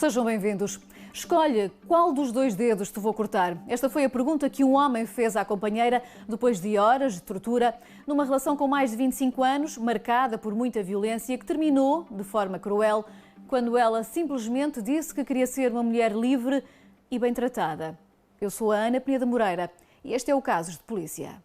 Sejam bem-vindos. Escolhe qual dos dois dedos te vou cortar. Esta foi a pergunta que um homem fez à companheira depois de horas de tortura, numa relação com mais de 25 anos, marcada por muita violência, que terminou de forma cruel, quando ela simplesmente disse que queria ser uma mulher livre e bem tratada. Eu sou a Ana Peneda Moreira e este é o Casos de Polícia.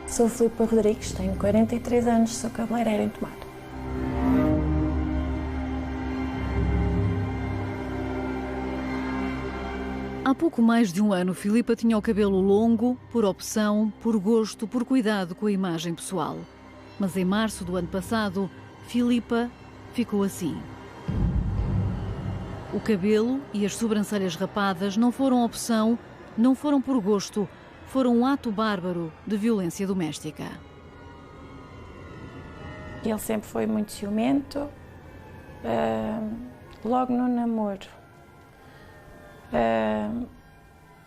Sou Filipa Rodrigues, tenho 43 anos, sou cabeleireira em Tomar. Há pouco mais de um ano, Filipa tinha o cabelo longo, por opção, por gosto, por cuidado com a imagem pessoal. Mas em março do ano passado, Filipa ficou assim. O cabelo e as sobrancelhas rapadas não foram opção, não foram por gosto, foram um ato bárbaro de violência doméstica. Ele sempre foi muito ciumento, logo no namoro.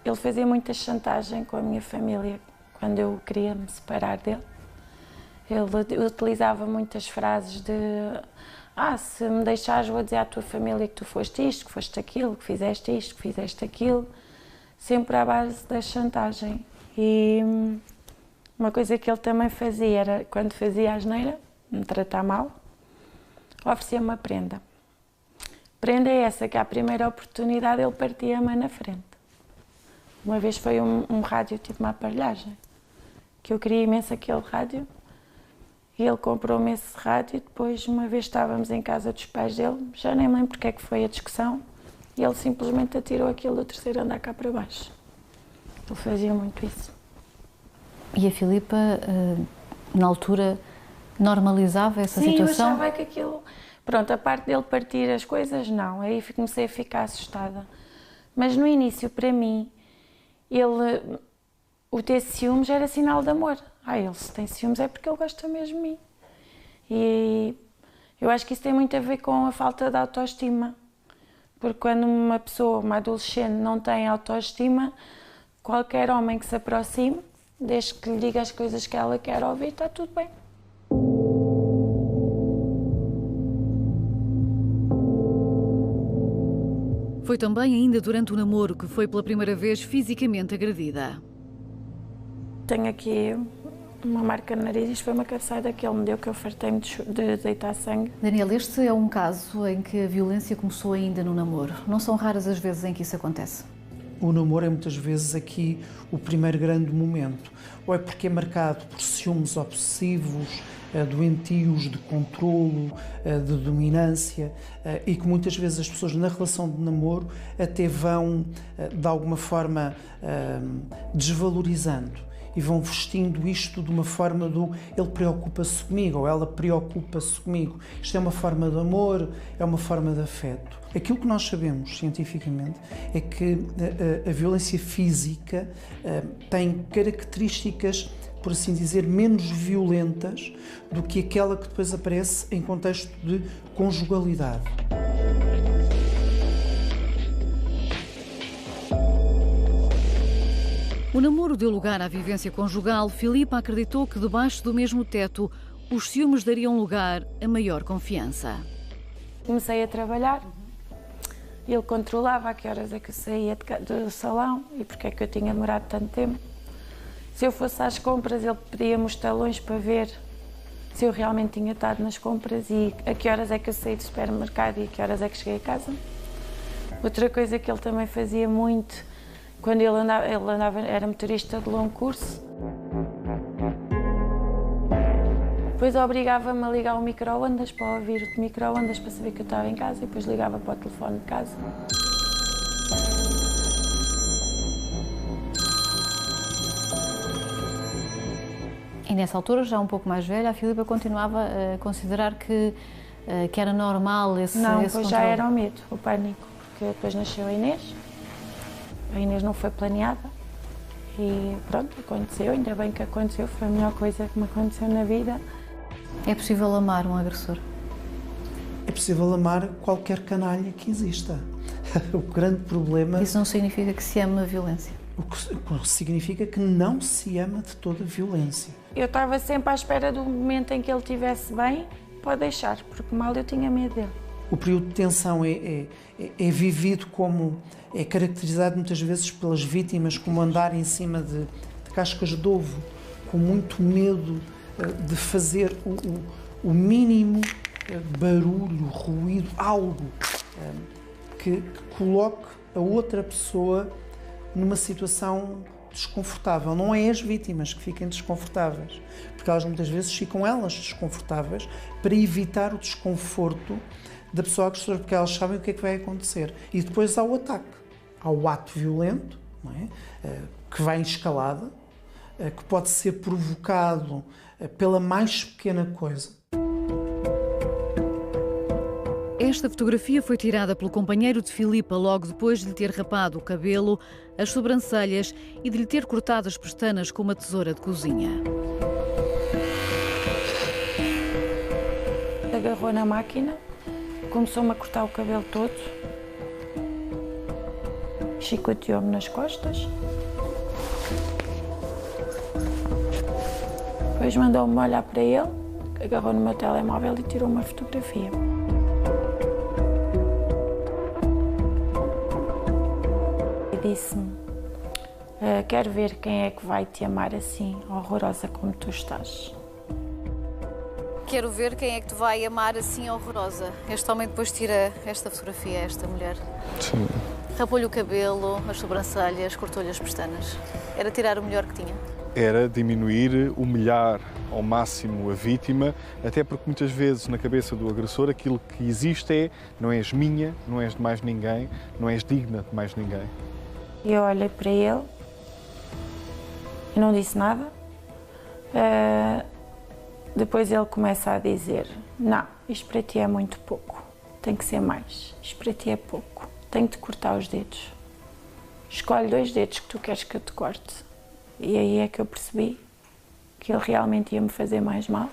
Ele fazia muita chantagem com a minha família quando eu queria me separar dele. Ele utilizava muitas frases de se me deixares vou dizer à tua família que tu foste isto, que foste aquilo, que fizeste isto, que fizeste aquilo, sempre à base da chantagem. E uma coisa que ele também fazia era, quando fazia asneira, me tratar mal, oferecia uma prenda. Prenda é essa que à primeira oportunidade ele partia-me na frente. Uma vez foi um rádio, tipo uma aparelhagem, que eu queria imenso aquele rádio, e ele comprou-me esse rádio, e depois uma vez estávamos em casa dos pais dele, já nem me lembro porque é que foi a discussão, e ele simplesmente atirou aquilo do terceiro andar cá para baixo. Ele fazia muito isso. E a Filipa, na altura, normalizava essa situação? Sim, eu achava que aquilo... Pronto, a parte dele partir as coisas, não. Aí comecei a ficar assustada. Mas no início, para mim, o ter ciúmes era sinal de amor. Ele se tem ciúmes é porque ele gosta mesmo de mim. E eu acho que isso tem muito a ver com a falta de autoestima. Porque quando uma pessoa, uma adolescente, não tem autoestima, qualquer homem que se aproxime, desde que lhe diga as coisas que ela quer ouvir, está tudo bem. Foi também ainda durante o namoro que foi pela primeira vez fisicamente agredida. Tenho aqui uma marca no nariz, isto foi uma cabeçada que ele me deu, que eu fartei-me de deitar sangue. Daniela, este é um caso em que a violência começou ainda no namoro. Não são raras as vezes em que isso acontece? O namoro é muitas vezes aqui o primeiro grande momento. Ou é porque é marcado por ciúmes obsessivos, doentios de controlo, de dominância, e que muitas vezes as pessoas na relação de namoro até vão, de alguma forma, desvalorizando e vão vestindo isto de uma forma do ele preocupa-se comigo ou ela preocupa-se comigo. Isto é uma forma de amor, é uma forma de afeto. Aquilo que nós sabemos cientificamente é que a violência física tem características, por assim dizer, menos violentas do que aquela que depois aparece em contexto de conjugalidade. O namoro deu lugar à vivência conjugal. Filipa acreditou que debaixo do mesmo teto os ciúmes dariam lugar a maior confiança. Comecei a trabalhar, ele controlava a que horas é que eu saía do salão e porque é que eu tinha demorado tanto tempo. Se eu fosse às compras, ele pedia-me os talões para ver se eu realmente tinha estado nas compras e a que horas é que eu saí do supermercado e a que horas é que cheguei a casa. Outra coisa que ele também fazia muito, quando ele andava, era motorista de longo curso. Depois obrigava-me a ligar o micro-ondas para ouvir o micro-ondas para saber que eu estava em casa e depois ligava para o telefone de casa. E nessa altura, já um pouco mais velha, a Filipa continuava a considerar que que era normal esse Não, esse pois controle? já era o medo, o pânico, porque depois nasceu a Inês não foi planeada e pronto, aconteceu, ainda bem que aconteceu, foi a melhor coisa que me aconteceu na vida. É possível amar um agressor? É possível amar qualquer canalha que exista. O grande problema... Isso não significa que se ama a violência? O que significa que não se ama de toda a violência. Eu estava sempre à espera do momento em que ele estivesse bem para deixar, porque mal eu tinha medo dele. O período de tensão é vivido como... é caracterizado muitas vezes pelas vítimas como andar em cima de cascas de ovo, com muito medo de fazer o mínimo barulho, ruído, algo que coloque a outra pessoa numa situação desconfortável. Não é as vítimas que fiquem desconfortáveis, porque elas muitas vezes ficam elas desconfortáveis para evitar o desconforto da pessoa agressora, porque elas sabem o que é que vai acontecer. E depois há o ataque, há o ato violento, não é? Que vai em escalada, que pode ser provocado pela mais pequena coisa. Esta fotografia foi tirada pelo companheiro de Filipa logo depois de lhe ter rapado o cabelo, as sobrancelhas e de lhe ter cortado as pestanas com uma tesoura de cozinha. Agarrou na máquina, começou-me a cortar o cabelo todo, chicoteou-me nas costas, depois mandou-me olhar para ele, agarrou no meu telemóvel e tirou uma fotografia. Disse-me, quero ver quem é que vai te amar assim, horrorosa como tu estás. Quero ver quem é que te vai amar assim horrorosa. Este homem depois tira esta fotografia, esta mulher. Sim. Rapou-lhe o cabelo, as sobrancelhas, cortou-lhe as pestanas. Era tirar o melhor que tinha? Era diminuir, humilhar ao máximo a vítima, até porque muitas vezes na cabeça do agressor aquilo que existe é: não és minha, não és de mais ninguém, não és digna de mais ninguém. E eu olhei para ele e não disse nada. Depois ele começa a dizer: não, isto para ti é muito pouco, tem que ser mais, isto para ti é pouco, tenho de cortar os dedos. Escolhe 2 dedos que tu queres que eu te corte. E aí é que eu percebi que ele realmente ia me fazer mais mal.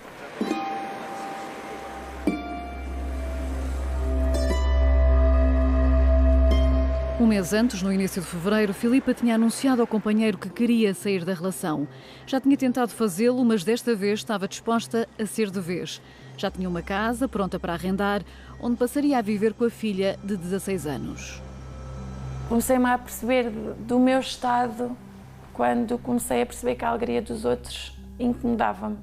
Um mês antes, no início de fevereiro, Filipa tinha anunciado ao companheiro que queria sair da relação. Já tinha tentado fazê-lo, mas desta vez estava disposta a ser de vez. Já tinha uma casa pronta para arrendar, onde passaria a viver com a filha de 16 anos. Comecei-me a perceber do meu estado quando comecei a perceber que a alegria dos outros incomodava-me.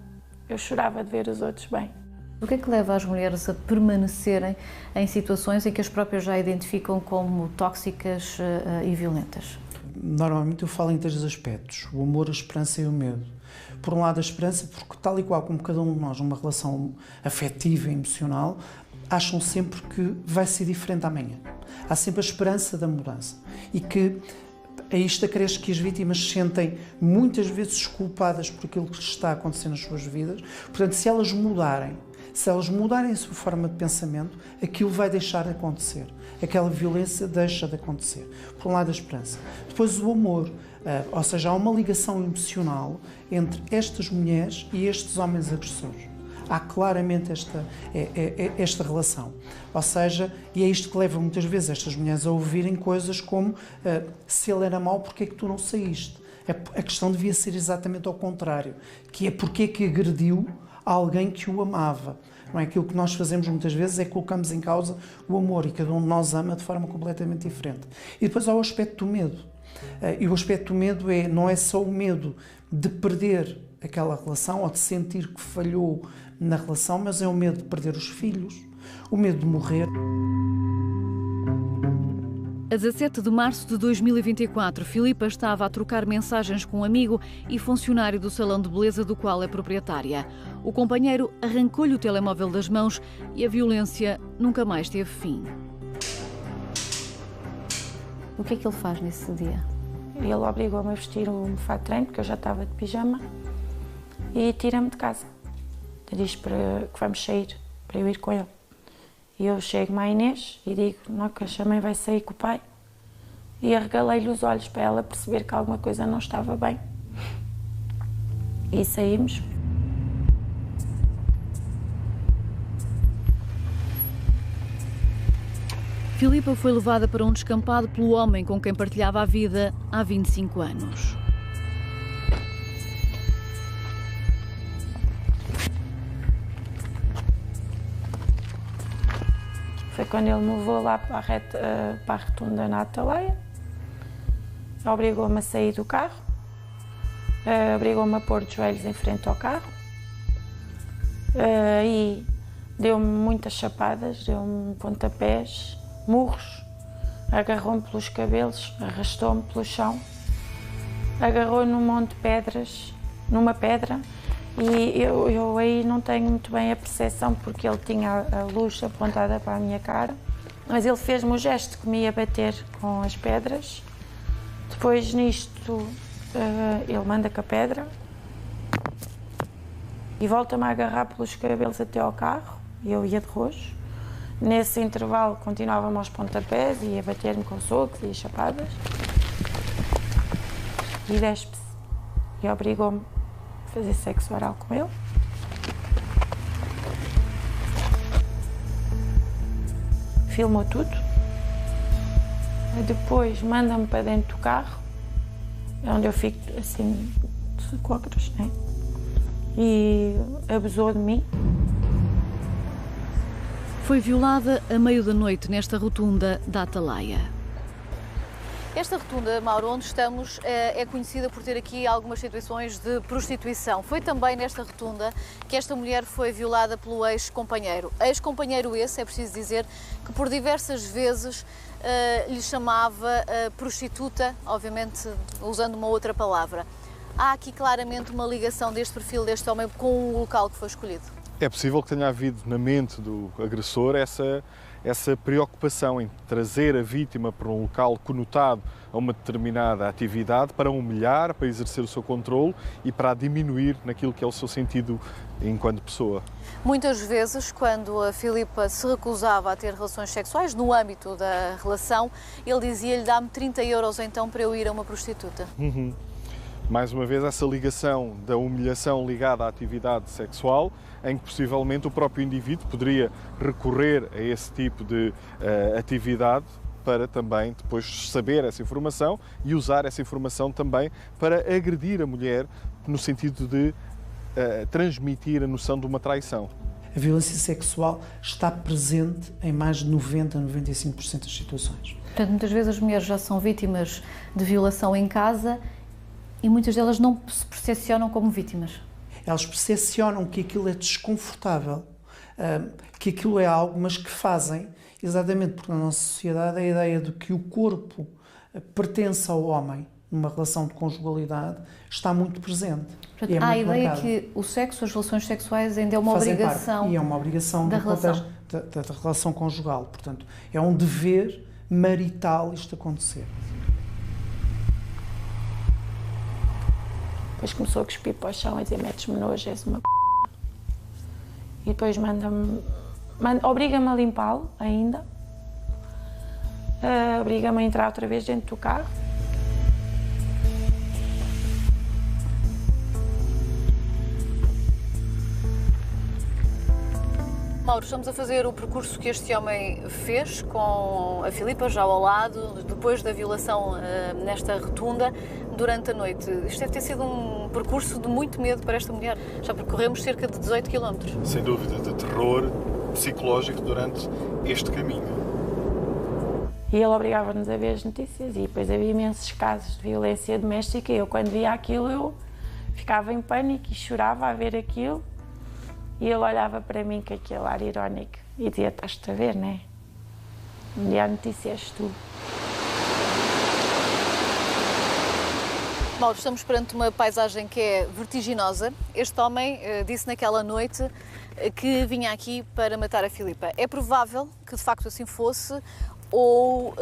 Eu chorava de ver os outros bem. O que é que leva as mulheres a permanecerem em situações em que as próprias já identificam como tóxicas e violentas? Normalmente eu falo em 3 aspectos: o amor, a esperança e o medo. Por um lado, a esperança, porque tal e qual como cada um de nós, numa relação afetiva e emocional, acham sempre que vai ser diferente amanhã. Há sempre a esperança da mudança. E que a isto acresce que as vítimas se sentem muitas vezes culpadas por aquilo que está acontecendo nas suas vidas. Portanto, se elas mudarem a sua forma de pensamento, aquilo vai deixar de acontecer. Aquela violência deixa de acontecer. Por um lado, a esperança. Depois, o amor. Ou seja, há uma ligação emocional entre estas mulheres e estes homens agressores. Há claramente esta relação. Ou seja, e é isto que leva muitas vezes estas mulheres a ouvirem coisas como: se ele era mau, porque é que tu não saíste? A questão devia ser exatamente ao contrário, que é porque é que agrediu alguém que o amava. Não é? Aquilo que nós fazemos muitas vezes é colocamos em causa o amor, e cada um de nós ama de forma completamente diferente. E depois há o aspecto do medo. E o aspecto do medo não é só o medo de perder aquela relação ou de sentir que falhou na relação, mas é o medo de perder os filhos, o medo de morrer. A 17 de março de 2024, Filipa estava a trocar mensagens com um amigo e funcionário do salão de beleza do qual é proprietária. O companheiro arrancou-lhe o telemóvel das mãos e a violência nunca mais teve fim. O que é que ele faz nesse dia? Ele obrigou-me a vestir um fato de treino, porque eu já estava de pijama, e tira-me de casa. Diz que vamos sair, para eu ir com ele. E eu chego-me à Inês e digo, não, que a mãe vai sair com o pai. E arregalei-lhe os olhos para ela perceber que alguma coisa não estava bem. E saímos. Filipa foi levada para um descampado pelo homem com quem partilhava a vida há 25 anos. Foi quando ele me levou lá para a rotunda na Atalaia. Obrigou-me a sair do carro. Obrigou-me a pôr de joelhos em frente ao carro. E deu-me muitas chapadas, deu-me pontapés, murros. Agarrou-me pelos cabelos, arrastou-me pelo chão. Agarrou num monte de pedras, numa pedra. E eu aí não tenho muito bem a percepção, porque ele tinha a luz apontada para a minha cara. Mas ele fez-me o gesto que me ia bater com as pedras. Depois nisto, ele manda com a pedra e volta-me a agarrar pelos cabelos até ao carro. E eu ia de rojo. Nesse intervalo continuava-me aos pontapés e a bater-me com socos e chapadas. E despe-se e obrigou-me fazer sexo oral com ele. Filmou tudo. Depois manda-me para dentro do carro, onde eu fico assim de cócoras, né? E abusou de mim. Foi violada a meio da noite nesta rotunda da Atalaia. Esta rotunda, Mauro, onde estamos, é conhecida por ter aqui algumas situações de prostituição. Foi também nesta rotunda que esta mulher foi violada pelo ex-companheiro. Ex-companheiro esse, é preciso dizer, que por diversas vezes lhe chamava prostituta, obviamente usando uma outra palavra. Há aqui claramente uma ligação deste perfil deste homem com o local que foi escolhido. É possível que tenha havido na mente do agressor essa preocupação em trazer a vítima para um local conotado a uma determinada atividade para humilhar, para exercer o seu controle e para a diminuir naquilo que é o seu sentido enquanto pessoa. Muitas vezes, quando a Filipa se recusava a ter relações sexuais, no âmbito da relação, ele dizia-lhe: dá-me 30 euros então para eu ir a uma prostituta. Mais uma vez, essa ligação da humilhação ligada à atividade sexual, em que possivelmente o próprio indivíduo poderia recorrer a esse tipo de atividade para também depois saber essa informação e usar essa informação também para agredir a mulher no sentido de transmitir a noção de uma traição. A violência sexual está presente em mais de 90 a 95% das situações. Portanto, muitas vezes as mulheres já são vítimas de violação em casa e muitas delas não se percepcionam como vítimas. Elas percepcionam que aquilo é desconfortável, que aquilo é algo, mas que fazem, exatamente porque na nossa sociedade a ideia de que o corpo pertence ao homem numa relação de conjugalidade está muito presente. Portanto, há a ideia que o sexo, as relações sexuais ainda é uma obrigação parte, e é uma obrigação da relação. Da relação conjugal. Portanto, é um dever marital isto acontecer. Depois começou a cuspir para o chão e dizer: metes-me nojo, és uma p***. E depois obriga-me a limpá-lo ainda. Obriga-me a entrar outra vez dentro do carro. Mauro, estamos a fazer o percurso que este homem fez com a Filipa, já ao lado, depois da violação nesta rotunda, durante a noite. Isto deve ter sido um percurso de muito medo para esta mulher. Já percorremos cerca de 18 km. Sem dúvida, de terror psicológico durante este caminho. E ele obrigava-nos a ver as notícias e depois havia imensos casos de violência doméstica e eu, quando via aquilo, eu ficava em pânico e chorava a ver aquilo. E ele olhava para mim com aquele ar irónico e dizia: estás-te a ver, não é? Um dia a notícia és tu. Mauro, estamos perante uma paisagem que é vertiginosa. Este homem disse naquela noite que vinha aqui para matar a Filipa. É provável que de facto assim fosse ou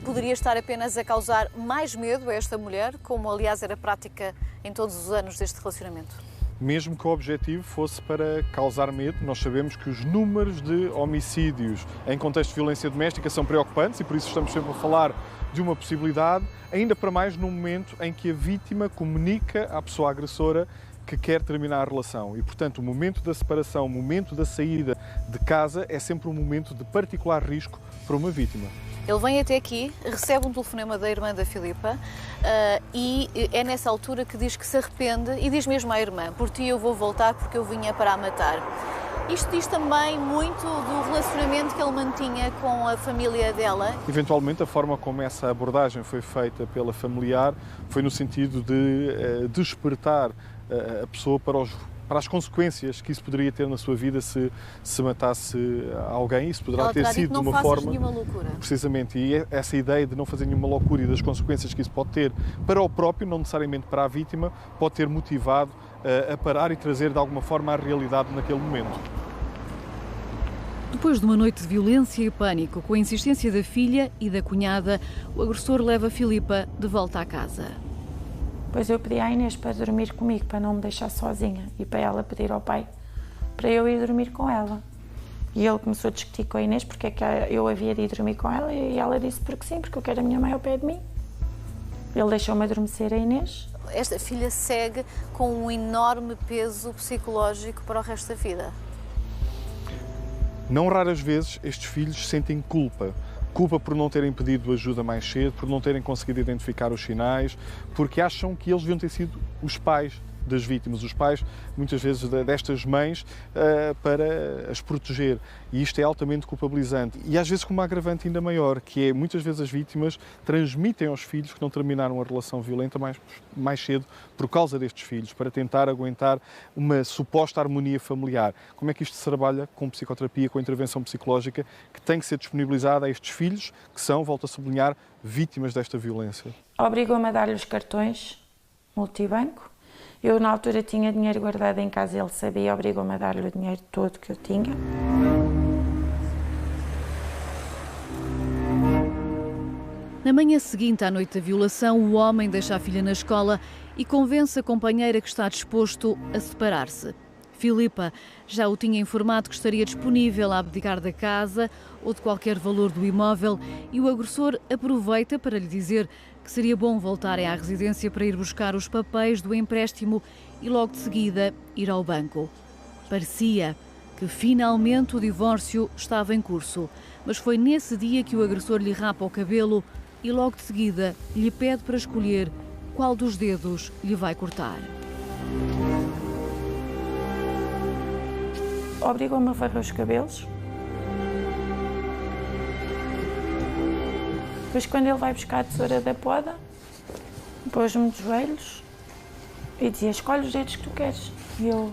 poderia estar apenas a causar mais medo a esta mulher, como aliás era prática em todos os anos deste relacionamento? mesmo que o objetivo fosse para causar medo. Nós sabemos que os números de homicídios em contexto de violência doméstica são preocupantes e por isso estamos sempre a falar de uma possibilidade, ainda para mais no momento em que a vítima comunica à pessoa agressora que quer terminar a relação. E, portanto, o momento da separação, o momento da saída de casa é sempre um momento de particular risco para uma vítima. Ele vem até aqui, recebe um telefonema da irmã da Filipa e é nessa altura que diz que se arrepende e diz mesmo à irmã: por ti eu vou voltar porque eu vinha para a matar. Isto diz também muito do relacionamento que ele mantinha com a família dela. Eventualmente, a forma como essa abordagem foi feita pela familiar foi no sentido de despertar a pessoa para as consequências que isso poderia ter na sua vida se matasse alguém. Isso poderá ter sido de uma forma... nenhuma loucura. Precisamente, e essa ideia de não fazer nenhuma loucura e das consequências que isso pode ter para o próprio, não necessariamente para a vítima, pode ter motivado a parar e trazer de alguma forma a realidade naquele momento. Depois de uma noite de violência e pânico, com a insistência da filha e da cunhada, o agressor leva Filipa de volta à casa. Depois eu pedi à Inês para dormir comigo, para não me deixar sozinha, e para ela pedir ao pai para eu ir dormir com ela. E ele começou a discutir com a Inês porque é que eu havia de ir dormir com ela, e ela disse porque sim, porque eu quero a minha mãe ao pé de mim. Ele deixou-me adormecer a Inês. Esta filha segue com um enorme peso psicológico para o resto da vida. Não raras vezes estes filhos sentem culpa. Culpa por não terem pedido ajuda mais cedo, por não terem conseguido identificar os sinais, porque acham que eles deviam ter sido os pais das vítimas, os pais, muitas vezes, destas mães, para as proteger. E isto é altamente culpabilizante. E às vezes com uma agravante ainda maior, que é, muitas vezes as vítimas transmitem aos filhos que não terminaram a relação violenta mais cedo por causa destes filhos, para tentar aguentar uma suposta harmonia familiar. Como é que isto se trabalha com psicoterapia, com intervenção psicológica, que tem que ser disponibilizada a estes filhos, que são, volto a sublinhar, vítimas desta violência? Obrigou-me a dar-lhe os cartões multibanco. Eu, na altura, tinha dinheiro guardado em casa, ele sabia, obrigou-me a dar-lhe o dinheiro todo que eu tinha. Na manhã seguinte à noite da violação, o homem deixa a filha na escola e convence a companheira que está disposto a separar-se. Filipa já o tinha informado que estaria disponível a abdicar da casa ou de qualquer valor do imóvel e o agressor aproveita para lhe dizer que seria bom voltarem à residência para ir buscar os papéis do empréstimo e logo de seguida ir ao banco. Parecia que finalmente o divórcio estava em curso, mas foi nesse dia que o agressor lhe rapa o cabelo e logo de seguida lhe pede para escolher qual dos dedos lhe vai cortar. Obrigou-me a varrer os cabelos. Depois, quando ele vai buscar a tesoura da poda, pôs-me de joelhos e dizia: escolhe os dedos que tu queres. E eu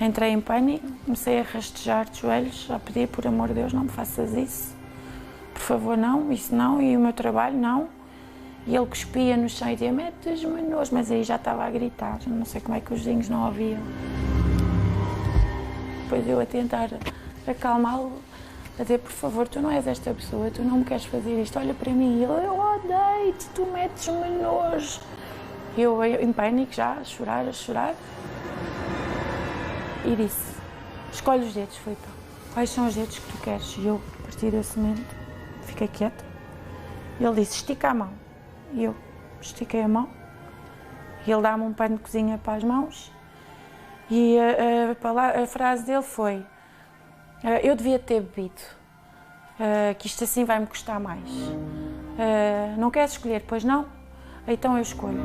entrei em pânico, comecei a rastejar de joelhos, a pedir: por amor de Deus, não me faças isso. Por favor, não, isso não, e o meu trabalho, não. E ele cuspia no chão e dizia: metes-me nojo, mas aí já estava a gritar, não sei como é que os vizinhos não ouviam. Depois eu a tentar acalmá-lo, a dizer: por favor, tu não és esta pessoa, tu não me queres fazer isto, olha para mim. E ele: eu odeio-te, tu metes-me nojo. E eu em pânico já, a chorar, e disse: escolhe os dedos, Filipe, quais são os dedos que tu queres? E eu, a partir desse momento, fiquei quieta. E ele disse: estica a mão. E eu estiquei a mão, e ele dá-me um pano de cozinha para as mãos. E a frase dele foi: eu devia ter bebido, que isto assim vai-me custar mais. Não queres escolher? Pois não? Então eu escolho.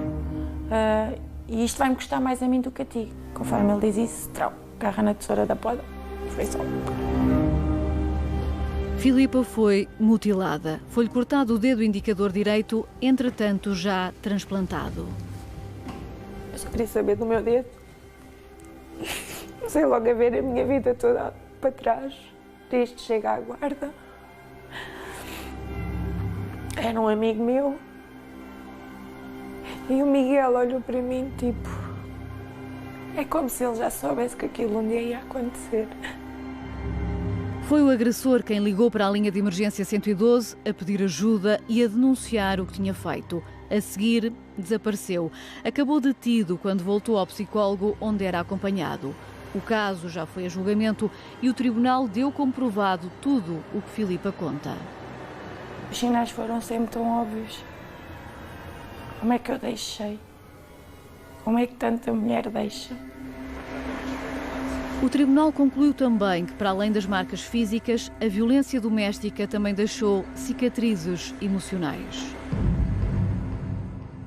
E isto vai-me custar mais a mim do que a ti. Conforme ele diz isso, agarra na tesoura da poda e foi só. Filipa foi mutilada. Foi-lhe cortado o dedo indicador direito, entretanto já transplantado. Eu só queria saber do meu dedo. Comecei logo a ver a minha vida toda para trás. Triste, chega à guarda. Era um amigo meu. E o Miguel olhou para mim tipo... é como se ele já soubesse que aquilo um dia ia acontecer. Foi o agressor quem ligou para a linha de emergência 112 a pedir ajuda e a denunciar o que tinha feito. A seguir, desapareceu. Acabou detido quando voltou ao psicólogo onde era acompanhado. O caso já foi a julgamento e o tribunal deu como provado tudo o que Filipa conta. Os sinais foram sempre tão óbvios. Como é que eu deixei? Como é que tanta mulher deixa? O tribunal concluiu também que, para além das marcas físicas, a violência doméstica também deixou cicatrizes emocionais.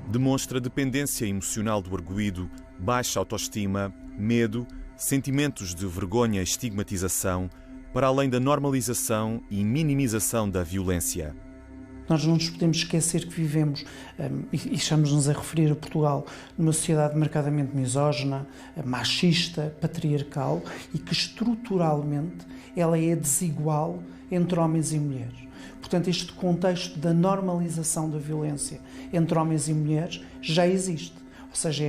Demonstra dependência emocional do arguido, baixa autoestima, medo, sentimentos de vergonha e estigmatização, para além da normalização e minimização da violência. Nós não nos podemos esquecer que vivemos, e estamos-nos a referir a Portugal, numa sociedade marcadamente misógina, machista, patriarcal, e que estruturalmente ela é desigual entre homens e mulheres. Portanto, este contexto da normalização da violência entre homens e mulheres já existe. Ou seja,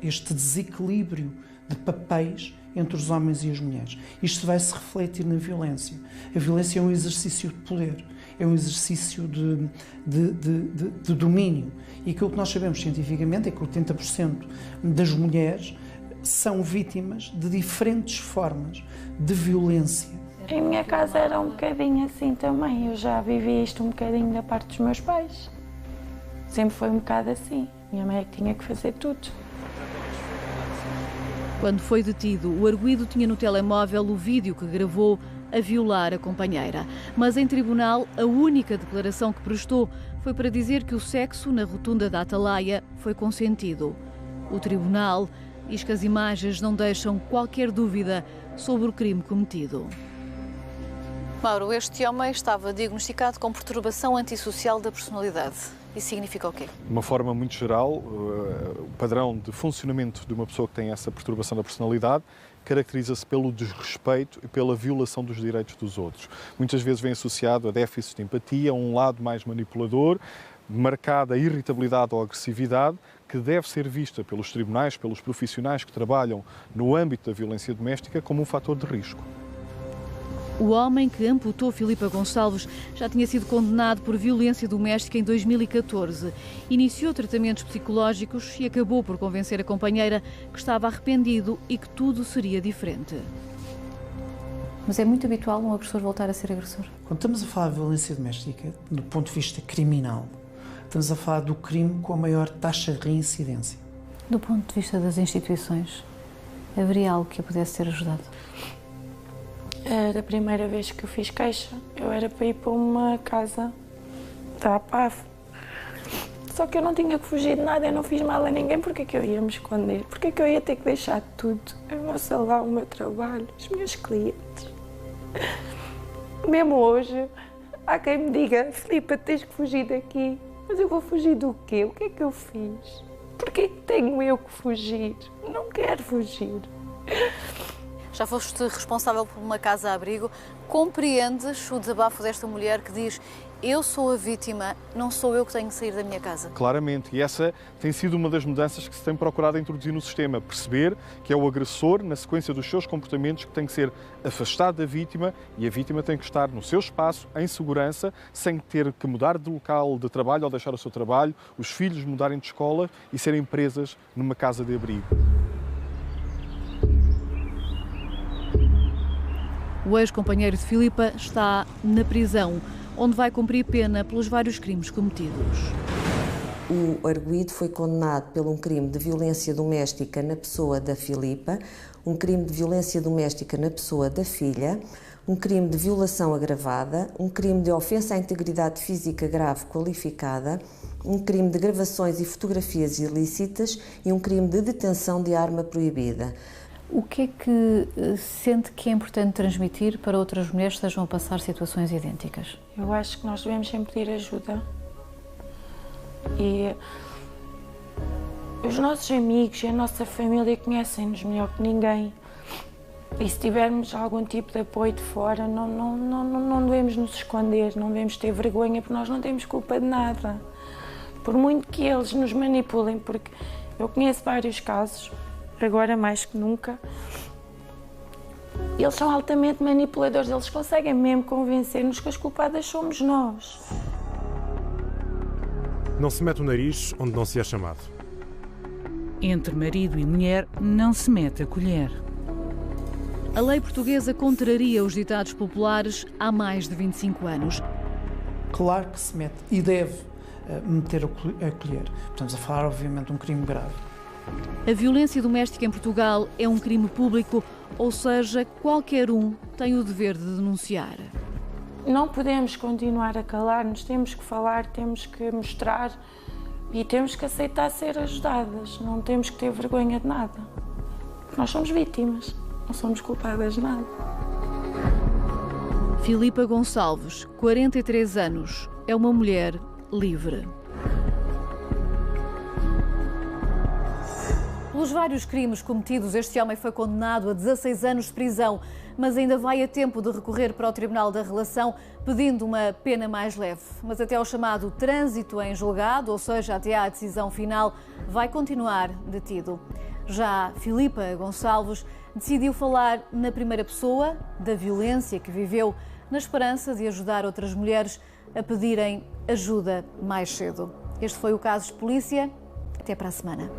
este desequilíbrio de papéis entre os homens e as mulheres. Isto vai se refletir na violência. A violência é um exercício de poder, é um exercício de domínio. E aquilo que nós sabemos cientificamente é que 80% das mulheres são vítimas de diferentes formas de violência. Em minha casa era um bocadinho assim também. Eu já vivi isto um bocadinho da parte dos meus pais. Sempre foi um bocado assim. Minha mãe é que tinha que fazer tudo. Quando foi detido, o arguido tinha no telemóvel o vídeo que gravou a violar a companheira. Mas em tribunal, a única declaração que prestou foi para dizer que o sexo na rotunda da Atalaia foi consentido. O tribunal diz que as imagens não deixam qualquer dúvida sobre o crime cometido. Mauro, este homem estava diagnosticado com perturbação antissocial da personalidade. Isso significa o quê? De uma forma muito geral, o padrão de funcionamento de uma pessoa que tem essa perturbação da personalidade caracteriza-se pelo desrespeito e pela violação dos direitos dos outros. Muitas vezes vem associado a déficit de empatia, a um lado mais manipulador, marcada a irritabilidade ou agressividade, que deve ser vista pelos tribunais, pelos profissionais que trabalham no âmbito da violência doméstica como um fator de risco. O homem que amputou Filipa Gonçalves já tinha sido condenado por violência doméstica em 2014. Iniciou tratamentos psicológicos e acabou por convencer a companheira que estava arrependido e que tudo seria diferente. Mas é muito habitual um agressor voltar a ser agressor? Quando estamos a falar de violência doméstica, do ponto de vista criminal, estamos a falar do crime com a maior taxa de reincidência. Do ponto de vista das instituições, haveria algo que a pudesse ter ajudado? Era a primeira vez que eu fiz queixa. Eu era para ir para uma casa da APAV. Só que eu não tinha que fugir de nada, eu não fiz mal a ninguém. Porquê que eu ia me esconder? Porquê que eu ia ter que deixar tudo? Eu vou salvar o meu trabalho, os meus clientes. Mesmo hoje, há quem me diga: Filipa, tens que fugir daqui. Mas eu vou fugir do quê? O que é que eu fiz? Porquê que tenho eu que fugir? Não quero fugir. Já foste responsável por uma casa-abrigo. Compreendes o desabafo desta mulher que diz: eu sou a vítima, não sou eu que tenho que sair da minha casa? Claramente, e essa tem sido uma das mudanças que se tem procurado introduzir no sistema. Perceber que é o agressor, na sequência dos seus comportamentos, que tem que ser afastado da vítima e a vítima tem que estar no seu espaço, em segurança, sem ter que mudar de local de trabalho ou deixar o seu trabalho, os filhos mudarem de escola e serem presas numa casa de abrigo. O ex-companheiro de Filipa está na prisão, onde vai cumprir pena pelos vários crimes cometidos. O arguido foi condenado por um crime de violência doméstica na pessoa da Filipa, um crime de violência doméstica na pessoa da filha, um crime de violação agravada, um crime de ofensa à integridade física grave qualificada, um crime de gravações e fotografias ilícitas e um crime de detenção de arma proibida. O que é que sente que é importante transmitir para outras mulheres que estejam a passar situações idênticas? Eu acho que nós devemos sempre pedir ajuda. E os nossos amigos e a nossa família conhecem-nos melhor que ninguém. E se tivermos algum tipo de apoio de fora, não devemos nos esconder, não devemos ter vergonha, porque nós não temos culpa de nada. Por muito que eles nos manipulem, porque eu conheço vários casos, agora mais que nunca, eles são altamente manipuladores, eles conseguem mesmo convencer-nos que as culpadas somos nós. Não se mete o nariz onde não se é chamado. Entre marido e mulher não se mete a colher. A lei portuguesa contraria os ditados populares há mais de 25 anos. Claro que se mete e deve meter a colher. Estamos a falar, obviamente, de um crime grave. A violência doméstica em Portugal é um crime público, ou seja, qualquer um tem o dever de denunciar. Não podemos continuar a calar-nos, temos que falar, temos que mostrar e temos que aceitar ser ajudadas. Não temos que ter vergonha de nada. Nós somos vítimas, não somos culpadas de nada. Filipa Gonçalves, 43 anos, é uma mulher livre. Pelos vários crimes cometidos, este homem foi condenado a 16 anos de prisão, mas ainda vai a tempo de recorrer para o Tribunal da Relação pedindo uma pena mais leve. Mas até ao chamado trânsito em julgado, ou seja, até à decisão final, vai continuar detido. Já Filipa Gonçalves decidiu falar na primeira pessoa da violência que viveu, na esperança de ajudar outras mulheres a pedirem ajuda mais cedo. Este foi o Casos de Polícia. Até para a semana.